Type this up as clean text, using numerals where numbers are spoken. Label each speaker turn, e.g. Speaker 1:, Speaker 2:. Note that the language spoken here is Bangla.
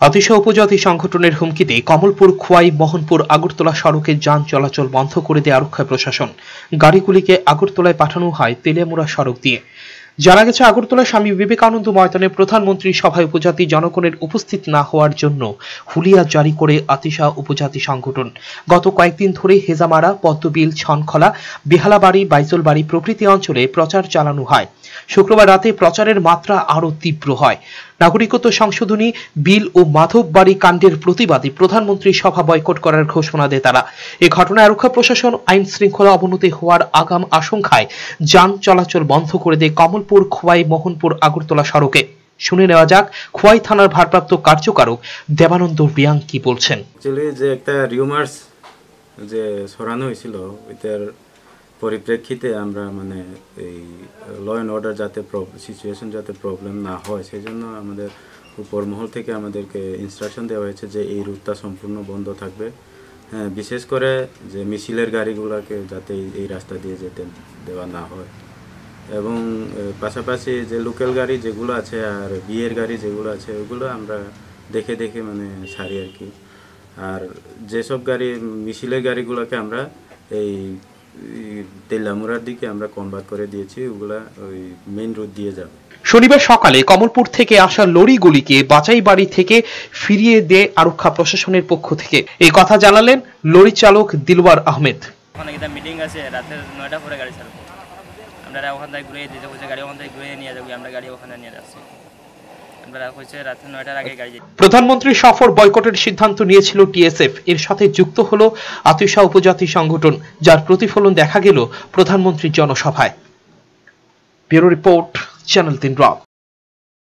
Speaker 1: আতিশা উপজাতি সংগঠনের হুমকিতে কমলপুর খোয়াই মোহনপুর আগরতলা সড়কে যান চলাচল বন্ধ করে দেয় আরক্ষা প্রশাসন। গাড়িগুলিকে আগরতলায় পাঠানো হয় তেলিয়ামুড়া সড়ক দিয়ে। জানা গেছে, আগরতলা স্বামী বিবেকানন্দ ময়দানে প্রধানমন্ত্রী সভায় উপজাতি জনগণের উপস্থিত না হওয়ার জন্য হুলিয়া জারি করে আতিশা উপজাতি সংগঠন গত কয়েকদিন ধরে হেজামারা, পদ্মবিল, ছনখলা, বেহালাবাড়ি, বাইজলবাড়ি প্রভৃতি অঞ্চলে প্রচার চালানো হয়। শুক্রবার রাতে প্রচারের মাত্রা আরও তীব্র হয়। নাগরিকত্ব সংশোধনী বিল ও মাধববাড়ি কাণ্ডের প্রতিবাদে প্রধানমন্ত্রী সভা বয়কট করার ঘোষণা দেয় তারা। এ ঘটনায় আরক্ষা প্রশাসন আইন শৃঙ্খলা অবনতি হওয়ার আগাম আশঙ্কায় যান চলাচল বন্ধ করে দেয় কমলপুর খোয়াই মোহনপুর আগরতলা সড়কে। শুনে নেওয়া যাক খোয়াই থানার ভারপ্রাপ্ত কার্যকারক দেবানন্দ রিয়াং কি বলছেন।
Speaker 2: যে একটা রিউমার্স যে ছড়ানো হয়েছিল, এটার পরিপ্রেক্ষিতে আমরা এই ল অ্যান্ড অর্ডার যাতে সিচুয়েশন যাতে প্রবলেম না হয়, সেই জন্য আমাদের উপর মহল থেকে আমাদেরকে ইনস্ট্রাকশন দেওয়া হয়েছে যে এই রুটটা সম্পূর্ণ বন্ধ থাকবে। হ্যাঁ, বিশেষ করে যে মিছিলের গাড়িগুলোকে যাতে এই রাস্তা দিয়ে যেতে দেওয়া না হয়, এবং পাশাপাশি যে লোকাল গাড়ি যেগুলো আছে আর বিয়ের গাড়ি যেগুলো আছে ওগুলো আমরা দেখে সারি আর কি। আর যেসব গাড়ি মিছিলের গাড়িগুলোকে আমরা এই তেলিয়ামুড়ার দিকে আমরা কনভার্ট করে দিয়েছি, ওগুলা ওই মেইন রোড দিয়ে যাবে।
Speaker 1: শনিবার সকালে কমলপুর থেকে আসা লরিগুলিকে বাছাইবাড়ি থেকে ফিরিয়ে দেয় আরক্ষা প্রশাসনের পক্ষ থেকে। এই কথা জানালেন লরি চালক দিলওয়ার আহমেদ।
Speaker 3: মিটিং আছে, রাতের 9টা পরে গাড়ি ছাড়বো, আমরা ওখান থেকে ঘুরিয়ে দিতে বলছে, গাড়ি ওখান থেকে ঘুরিয়ে নিয়ে যাবো, আমরা গাড়ি ওখানে নিয়ে যাচ্ছি।
Speaker 1: প্রধানমন্ত্রী সফর বয়কটের সিদ্ধান্ত নিয়েছিল টিএসএফ। এর সাথে যুক্ত হলো আতিশা উপজাতি সংগঠন, যার প্রতিফলন দেখা গেল প্রধানমন্ত্রীর জনসভায়। ব্যুরো রিপোর্ট, চ্যানেল 3 রাত।